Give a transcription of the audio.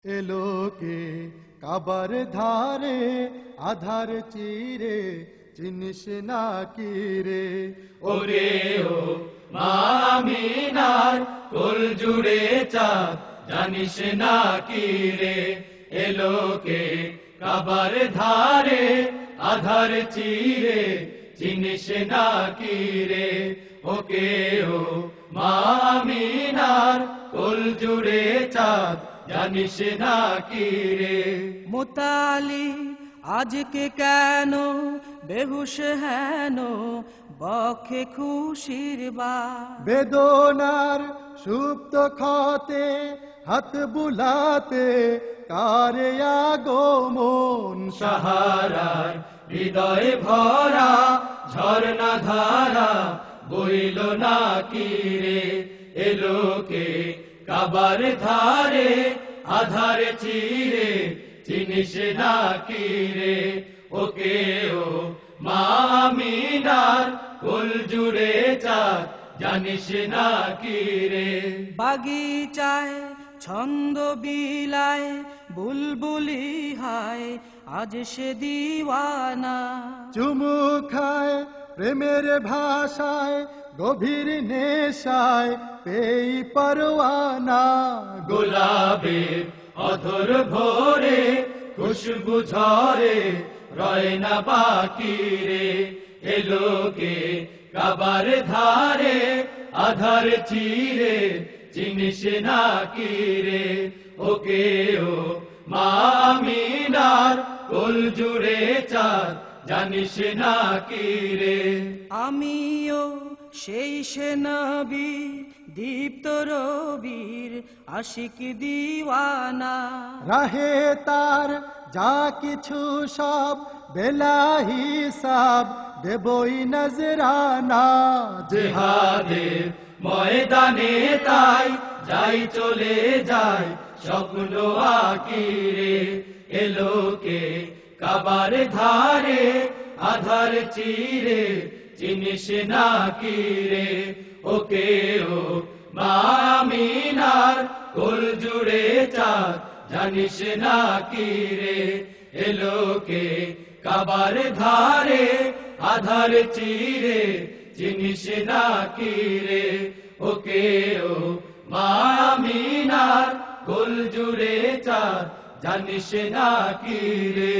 এলোকে কাবার ধারে আধার চিরে চিনিস না কি রে ওরে ও মা আমিনার কোল জুড়ে চাঁদ জানিস না কি রে এলোকে কাবার ধারে আধার চিরে চিনিস না কি রে ওকে ও মা আমিনার কোল জুড়ে চাঁদ জানিস না কি রে মুতালি আজকে কেন বেহুশ হেন বক্ষে খুশির বা বেদনার সুপ্ত ক্ষতে হাত বুলাতে কারে আগমন সাহারার হৃদয় ভরা ঝর্ণা ধারা বইল না কি রে এলোকে কাবার ধারে আধার চিরে চিনিস না কি রে ওকে ও মা আমিনার কোল জুড়ে চাঁদ জানিস না কি রে বাগিচায় ছন্দ বিলায় বুলবুলি হায় আজ সে দিওয়ানা চুমু খায় প্রেমের ভাষায় গভীর নেশায় পেই পরওয়ানা গোলাপের অধর ভরে খুশবু ঝরে রয় না বাকি রে এলোকে কাবার ধারে আধার চিরে চিনিস না কি রে ওকে ও মা আমিনার কোল জুড়ে চাঁদ জানিস না কি রে আমিও সেই সে নবী দীপ্ত রবির আশিক দিওয়ানা রাহে তার যা কিছু সব বেলা হিসাব দেবই নজরানা জিহাদের ময়দানে তাই যাই চলে যায় স্বপ্ন আকিরে এলোকে কাবার ধারে আধার চিরে চিনিস না কি রে ওকে ও মা আমিনার কোল জুড়ে চাঁদ জানিস না কি রে এলোকে কাবার ধারে আধার চিরে চিনিস না কি রে ওকে ও মা আমিনার কোল জুড়ে চাঁদ জানিস না কি রে।